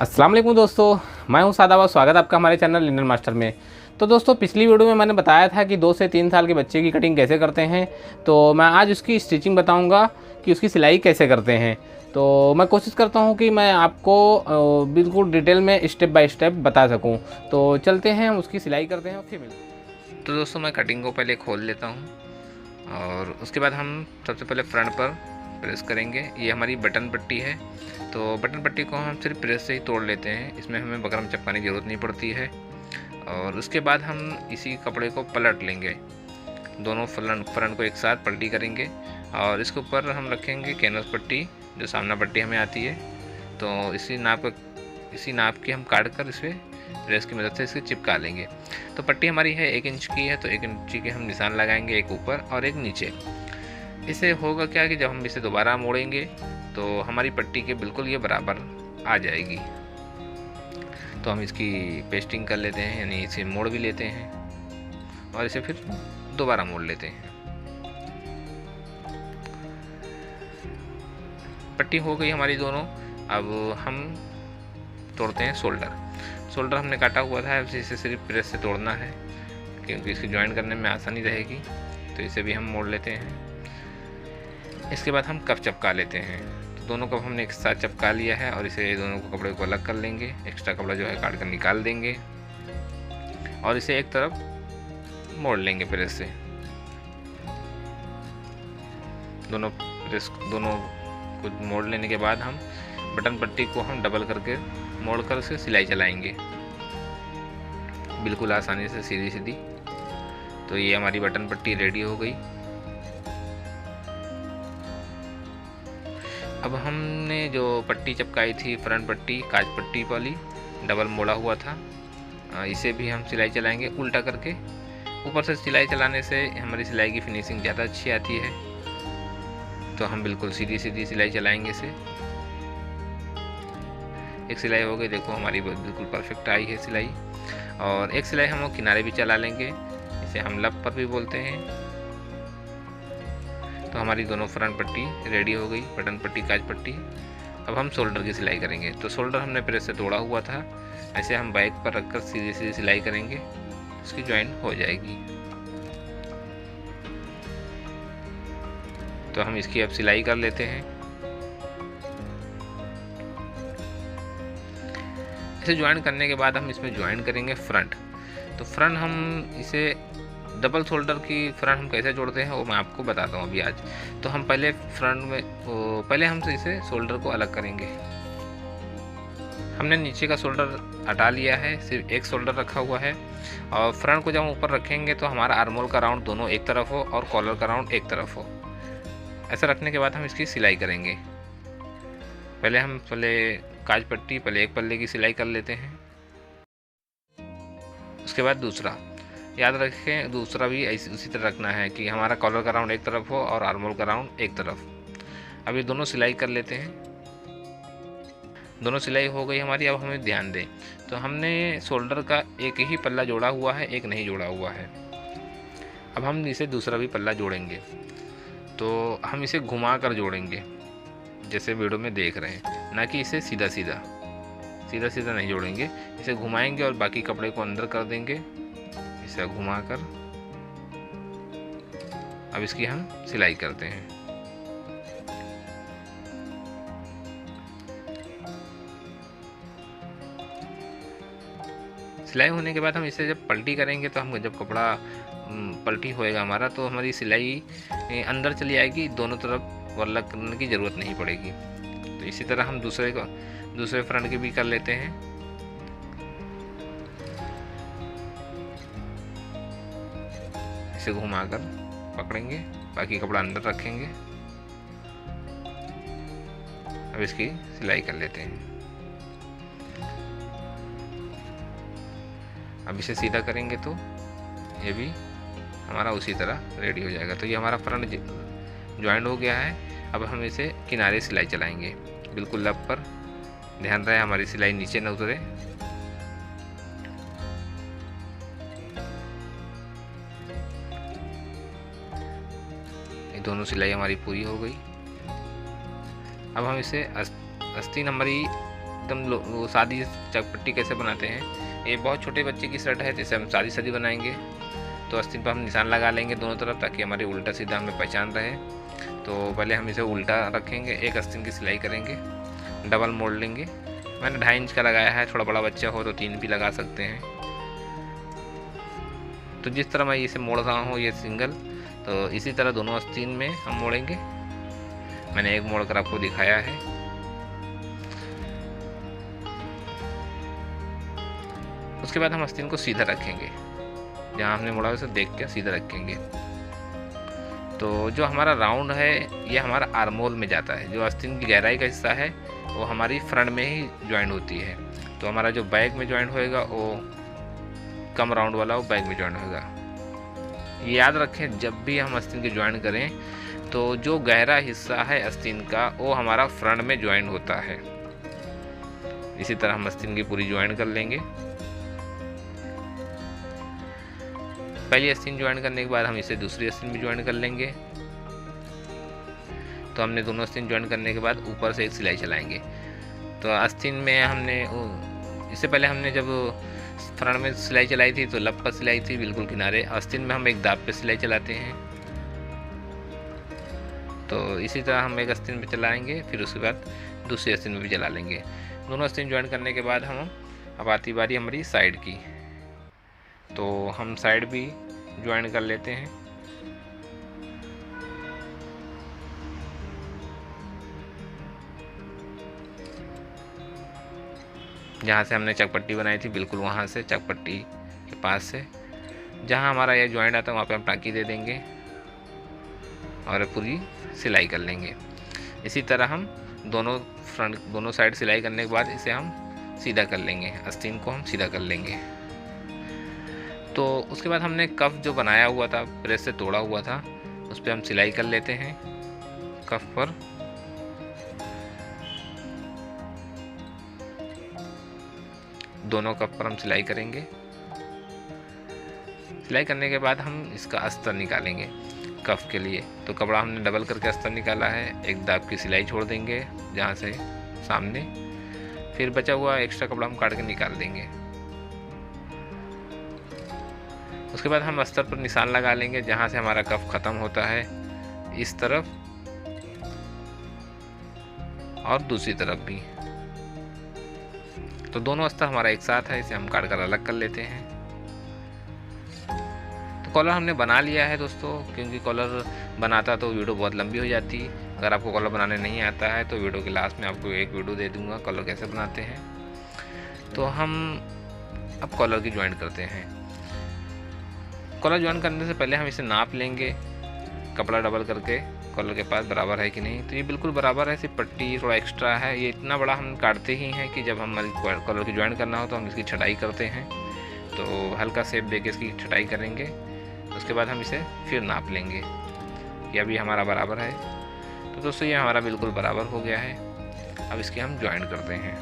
अस्सलाम वालेकुम दोस्तों, मैं हूं सादाबाद। स्वागत है आपका हमारे चैनल लिनन मास्टर में। तो दोस्तों, पिछली वीडियो में मैंने बताया था कि 2 से 3 साल के बच्चे की कटिंग कैसे करते हैं। तो मैं आज उसकी स्टिचिंग बताऊंगा कि उसकी सिलाई कैसे करते हैं। तो मैं कोशिश करता हूं कि मैं आपको बिल्कुल डिटेल में स्टेप बाय स्टेप बता सकूं। तो चलते हैं, उसकी सिलाई करते हैं और फिर मिलते हैं। तो दोस्तों, मैं कटिंग को पहले खोल लेता हूँ और उसके बाद हम सबसे पहले फ्रंट पर प्रेस करेंगे। ये हमारी बटन पट्टी है, तो बटन पट्टी को हम सिर्फ प्रेस से ही तोड़ लेते हैं। इसमें हमें बगरम चपकाने की ज़रूरत नहीं पड़ती है। और उसके बाद हम इसी कपड़े को पलट लेंगे, दोनों फ्रंट को एक साथ पलटी करेंगे और इसके ऊपर हम रखेंगे कैनवस पट्टी, जो सामना पट्टी हमें आती है। तो इसी नाप की हम काट कर इसमें प्रेस की मदद से इसे चिपका लेंगे। तो पट्टी हमारी है 1 इंच की है, तो 1 इंच के हम निशान लगाएंगे, एक ऊपर और एक नीचे। इससे होगा क्या कि जब हम इसे दोबारा मोड़ेंगे तो हमारी पट्टी के बिल्कुल ये बराबर आ जाएगी। तो हम इसकी पेस्टिंग कर लेते हैं, यानी इसे मोड़ भी लेते हैं और इसे फिर दोबारा मोड़ लेते हैं। पट्टी हो गई हमारी दोनों। अब हम तोड़ते हैं शोल्डर हमने काटा हुआ था, इसे सिर्फ प्रेस से तोड़ना है क्योंकि इसकी ज्वाइन करने में आसानी रहेगी। तो इसे भी हम मोड़ लेते हैं। इसके बाद हम कप चपका लेते हैं। तो दोनों कप हमने एक साथ चपका लिया है और इसे दोनों को कपड़े को अलग कर लेंगे। एक्स्ट्रा कपड़ा जो है काट कर निकाल देंगे और इसे एक तरफ मोड़ लेंगे प्रेस से। दोनों को मोड़ लेने के बाद हम बटन पट्टी को हम डबल करके मोड़कर उसे सिलाई चलाएंगे, बिल्कुल आसानी से सीधी सीधी। तो ये हमारी बटन पट्टी रेडी हो गई। अब हमने जो पट्टी चिपकाई थी, फ्रंट पट्टी काज पट्टी वाली, डबल मोड़ा हुआ था, इसे भी हम सिलाई चलाएंगे उल्टा करके। ऊपर से सिलाई चलाने से हमारी सिलाई की फिनिशिंग ज़्यादा अच्छी आती है। तो हम बिल्कुल सीधी सीधी सिलाई चलाएंगे इसे। एक सिलाई हो गई, देखो हमारी बिल्कुल परफेक्ट आई है सिलाई। और एक सिलाई हम किनारे भी चला लेंगे, इसे हम लब पर भी बोलते हैं। तो हमारी दोनों फ्रंट पट्टी रेडी हो गई, बटन पट्टी काज पट्टी। अब हम शोल्डर की सिलाई करेंगे। तो शोल्डर हमने प्रेस से तोड़ा हुआ था, ऐसे हम बैक पर रखकर सीधी सीधी सिलाई करेंगे, उसकी ज्वाइन हो जाएगी। तो हम इसकी अब सिलाई कर लेते हैं। इसे ज्वाइन करने के बाद हम इसमें ज्वाइन करेंगे फ्रंट। तो फ्रंट हम इसे डबल शोल्डर की फ्रंट हम कैसे जोड़ते हैं वो मैं आपको बताता हूँ अभी आज। तो हम पहले पहले हम इसे शोल्डर को अलग करेंगे। हमने नीचे का शोल्डर हटा लिया है, सिर्फ एक शोल्डर रखा हुआ है। और फ्रंट को जब हम ऊपर रखेंगे तो हमारा आर्मोल का राउंड दोनों एक तरफ हो और कॉलर का राउंड एक तरफ हो। ऐसा रखने के बाद हम इसकी सिलाई करेंगे। पहले काज पट्टी, पहले एक पल्ले की सिलाई कर लेते हैं, उसके बाद दूसरा। याद रखें, दूसरा भी उसी तरह रखना है कि हमारा कॉलर का राउंड एक तरफ हो और आर्मोल का राउंड एक तरफ। अब ये दोनों सिलाई कर लेते हैं। दोनों सिलाई हो गई हमारी। अब हमें ध्यान दें, तो हमने शोल्डर का एक ही पल्ला जोड़ा हुआ है, एक नहीं जोड़ा हुआ है। अब हम इसे दूसरा भी पल्ला जोड़ेंगे। तो हम इसे घुमा कर जोड़ेंगे, जैसे वीडियो में देख रहे हैं, ना कि इसे सीधा सीधा नहीं जोड़ेंगे। इसे घुमाएंगे और बाकी कपड़े को अंदर कर देंगे, इसे घुमाकर। अब इसकी हम सिलाई करते हैं। सिलाई होने के बाद हम इसे जब पलटी करेंगे, तो हम जब कपड़ा पलटी होएगा हमारा, तो हमारी सिलाई अंदर चली आएगी, दोनों तरफ अलग करने की ज़रूरत नहीं पड़ेगी। तो इसी तरह हम दूसरे फ्रंट के भी कर लेते हैं। इसे घुमाकर पकड़ेंगे, बाकी कपड़ा अंदर रखेंगे। अब इसकी सिलाई कर लेते हैं। अब इसे सीधा करेंगे तो ये भी हमारा उसी तरह रेडी हो जाएगा। तो ये हमारा फ्रंट ज्वाइंट हो गया है। अब हम इसे किनारे सिलाई चलाएंगे, बिल्कुल लब पर। ध्यान रहे हमारी सिलाई नीचे न उतरे। ये दोनों सिलाई हमारी पूरी हो गई। अब हम इसे 80 नंबरी एकदम वो सादी चकपट्टी कैसे बनाते हैं। ये बहुत छोटे बच्चे की शर्ट है, जैसे हम सादी बनाएंगे। तो आस्तीन पर हम निशान लगा लेंगे दोनों तरफ, ताकि हमारी उल्टा सीधा हमें पहचान रहे। तो पहले हम इसे उल्टा रखेंगे, एक आस्तीन की सिलाई करेंगे, डबल मोड़ लेंगे। मैंने 2.5 इंच का लगाया है, थोड़ा बड़ा बच्चा हो तो 3 भी लगा सकते हैं। तो जिस तरह मैं इसे मोड़ रहा हूँ ये सिंगल, तो इसी तरह दोनों आस्तीन में हम मोड़ेंगे। मैंने एक मोड़ कर आपको दिखाया है। उसके बाद हम आस्तीन को सीधा रखेंगे, जहाँ हमने मोड़ा उसे देख के सीधा रखेंगे। तो जो हमारा राउंड है ये हमारा आर्मोल में जाता है। जो आस्तीन की गहराई का हिस्सा है वो हमारी फ्रंट में ही ज्वाइन होती है। तो हमारा जो बैक में ज्वाइन होएगा वो कम राउंड वाला वो बैक में ज्वाइन होगा। ये याद रखें, जब भी हम आस्तीन की ज्वाइन करें तो जो गहरा हिस्सा है आस्तीन का वो हमारा फ्रंट में ज्वाइन होता है। इसी तरह हम आस्तीन की पूरी ज्वाइन कर लेंगे। पहली आस्तीन ज्वाइन करने के बाद हम इसे दूसरी आस्तीन में ज्वाइन कर लेंगे। तो हमने दोनों आस्तीन ज्वाइन करने के बाद ऊपर से एक सिलाई चलाएंगे। तो आस्तीन में हमने इससे पहले हमने जब फ्रंट में सिलाई चलाई थी तो लब पर सिलाई थी बिल्कुल किनारे। आस्तीन में हम एक दाब पे सिलाई चलाते हैं। तो इसी तरह हम एक आस्तीन पे चलाएंगे, फिर उसके बाद दूसरी आस्तीन में भी चला लेंगे। दोनों आस्तीन ज्वाइन करने के बाद हम अब आती बारी हमारी साइड की। तो हम साइड भी ज्वाइन कर लेते हैं। जहाँ से हमने चकपट्टी बनाई थी बिल्कुल वहाँ से, चकपट्टी के पास से जहाँ हमारा यह ज्वाइंट आता है वहाँ पे हम टाँकी दे देंगे और पूरी सिलाई कर लेंगे। इसी तरह हम दोनों साइड सिलाई करने के बाद इसे हम सीधा कर लेंगे, आस्तीन को हम सीधा कर लेंगे। तो उसके बाद हमने कफ जो बनाया हुआ था, प्रेस से तोड़ा हुआ था, उस पर हम सिलाई कर लेते हैं। कफ पर दोनों कफ पर हम सिलाई करेंगे। सिलाई करने के बाद हम इसका अस्तर निकालेंगे कफ के लिए। तो कपड़ा हमने डबल करके अस्तर निकाला है, एक दाब की सिलाई छोड़ देंगे जहाँ से सामने, फिर बचा हुआ एक्स्ट्रा कपड़ा हम काट के निकाल देंगे। उसके बाद हम अस्तर पर निशान लगा लेंगे जहाँ से हमारा कफ ख़त्म होता है, इस तरफ और दूसरी तरफ भी। तो दोनों अस्तर हमारा एक साथ है, इसे हम काट कर अलग कर लेते हैं। तो कॉलर हमने बना लिया है दोस्तों, क्योंकि कॉलर बनाता तो वीडियो बहुत लंबी हो जाती। अगर आपको कॉलर बनाने नहीं आता है तो वीडियो के लास्ट में आपको एक वीडियो दे दूंगा कॉलर कैसे बनाते हैं। तो हम अब कॉलर की ज्वाइन करते हैं। कॉलर ज्वाइन करने से पहले हम इसे नाप लेंगे, कपड़ा डबल करके कॉलर के पास बराबर है कि नहीं। तो ये बिल्कुल बराबर है, सिर्फ पट्टी थोड़ा एक्स्ट्रा है। ये इतना बड़ा हम काटते ही हैं कि जब हम कॉलर की ज्वाइन करना हो तो हम इसकी छटाई करते हैं। तो हल्का शेप देके इसकी छटाई करेंगे। उसके बाद हम इसे फिर नाप लेंगे कि अभी हमारा बराबर है। तो दोस्तों ये हमारा बिल्कुल बराबर हो गया है। अब इसकी हम ज्वाइन करते हैं।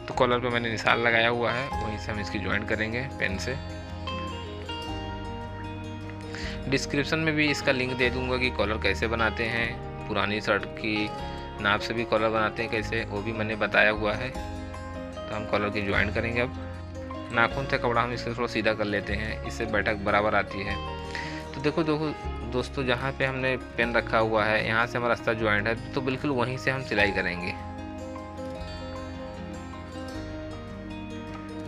तो कॉलर पे मैंने निशान लगाया हुआ है, वहीं से हम इसकी ज्वाइन करेंगे पेन से। डिस्क्रिप्शन में भी इसका लिंक दे दूंगा कि कॉलर कैसे बनाते हैं। पुरानी शर्ट की नाप से भी कॉलर बनाते हैं कैसे, वो भी मैंने बताया हुआ है। तो हम कॉलर की ज्वाइन करेंगे। अब नाखून से कपड़ा हम इसको थोड़ा सीधा कर लेते हैं, इससे बैठक बराबर आती है। तो देखो दोस्तों, जहाँ पे हमने पेन रखा हुआ है यहाँ से हमारा रास्ता ज्वाइंट है, तो बिल्कुल वहीं से हम सिलाई करेंगे।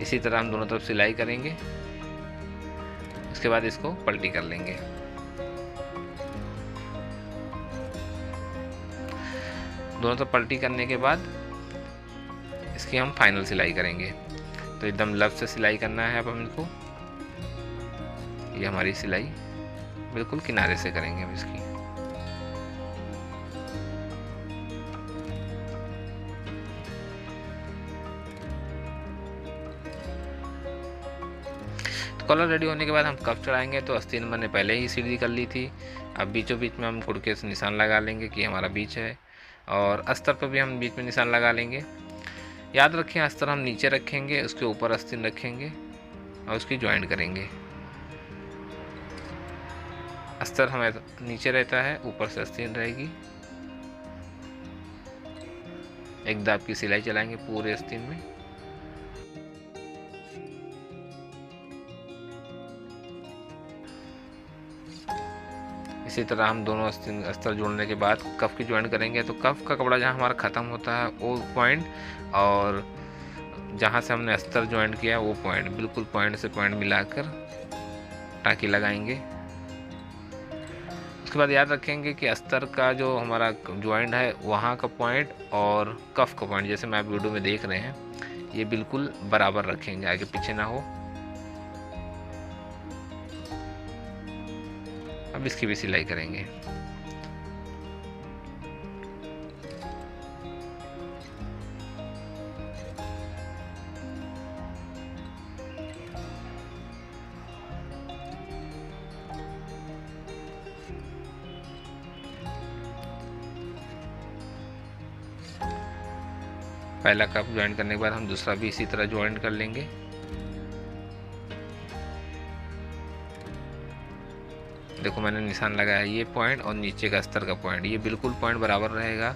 इसी तरह हम दोनों तरफ सिलाई करेंगे। उसके बाद इसको पलटी कर लेंगे। दोनों तरफ पलटी करने के बाद इसकी हम फाइनल सिलाई करेंगे। तो एकदम लेफ्ट से सिलाई करना है अब हमको। ये हमारी सिलाई बिल्कुल किनारे से करेंगे हम इसकी। कॉलर रेडी होने के बाद हम कफ चढ़ाएंगे। तो आस्तीन मैंने पहले ही सीधी कर ली थी। अब बीचों बीच में हम कुड़के से निशान लगा लेंगे कि हमारा बीच है, और अस्तर पर भी हम बीच में निशान लगा लेंगे। याद रखें अस्तर हम नीचे रखेंगे, उसके ऊपर आस्तीन रखेंगे और उसकी ज्वाइंट करेंगे। अस्तर हमें नीचे रहता है, ऊपर से आस्तीन रहेगी। एक दाब की सिलाई चलाएंगे पूरे आस्तीन में। इसी तरह हम दोनों अस्तर जोड़ने के बाद कफ की ज्वाइंट करेंगे। तो कफ का कपड़ा जहाँ हमारा ख़त्म होता है वो पॉइंट, और जहाँ से हमने अस्तर ज्वाइंट किया वो पॉइंट, बिल्कुल पॉइंट से पॉइंट मिलाकर टाँकी लगाएंगे। उसके बाद याद रखेंगे कि अस्तर का जो हमारा ज्वाइंट है वहाँ का पॉइंट और कफ का पॉइंट, जैसे मैं आप वीडियो में देख रहे हैं, ये बिल्कुल बराबर रखेंगे, आगे पीछे ना हो। अब इसकी भी सिलाई करेंगे। पहला कप ज्वाइंट करने के बाद हम दूसरा भी इसी तरह ज्वाइंट कर लेंगे। देखो मैंने निशान लगाया, ये पॉइंट और नीचे का अस्तर का पॉइंट, ये बिल्कुल पॉइंट बराबर रहेगा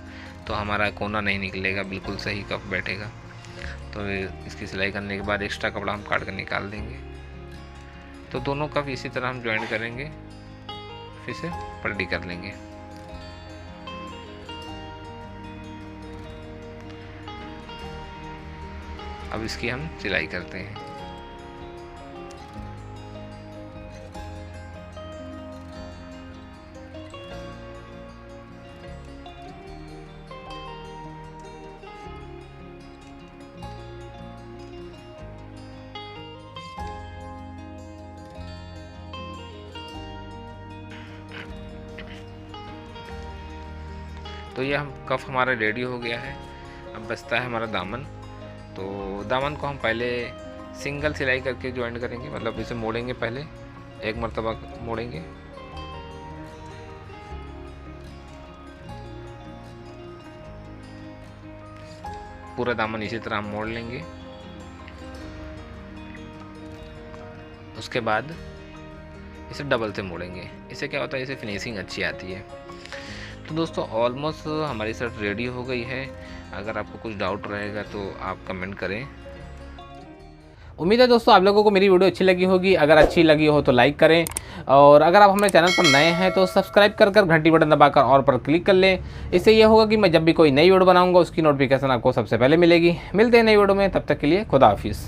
तो हमारा कोना नहीं निकलेगा, बिल्कुल सही कप बैठेगा। तो इसकी सिलाई करने के बाद एक्स्ट्रा कपड़ा हम काट कर निकाल देंगे। तो दोनों कप इसी तरह हम ज्वाइंट करेंगे, फिर से पलटी कर लेंगे। अब इसकी हम सिलाई करते हैं। तो ये हम कफ हमारा रेडी हो गया है। अब बचता है हमारा दामन। तो दामन को हम पहले सिंगल सिलाई करके ज्वाइंट करेंगे, मतलब इसे मोड़ेंगे, पहले एक मर्तबा मोड़ेंगे। पूरा दामन इसी तरह हम मोड़ लेंगे। उसके बाद इसे डबल से मोड़ेंगे। इससे क्या होता है, इसे फिनिशिंग अच्छी आती है। तो दोस्तों ऑलमोस्ट हमारी शर्ट रेडी हो गई है। अगर आपको कुछ डाउट रहेगा तो आप कमेंट करें। उम्मीद है दोस्तों आप लोगों को मेरी वीडियो अच्छी लगी होगी। अगर अच्छी लगी हो तो लाइक करें, और अगर आप हमारे चैनल पर नए हैं तो सब्सक्राइब कर घंटी बटन दबाकर और पर क्लिक कर लें। इससे यह होगा कि मैं जब भी कोई नई वीडियो बनाऊंगा उसकी नोटिफिकेशन आपको सबसे पहले मिलेगी। मिलते हैं नई वीडियो में, तब तक के लिए खुदा हाफिज़।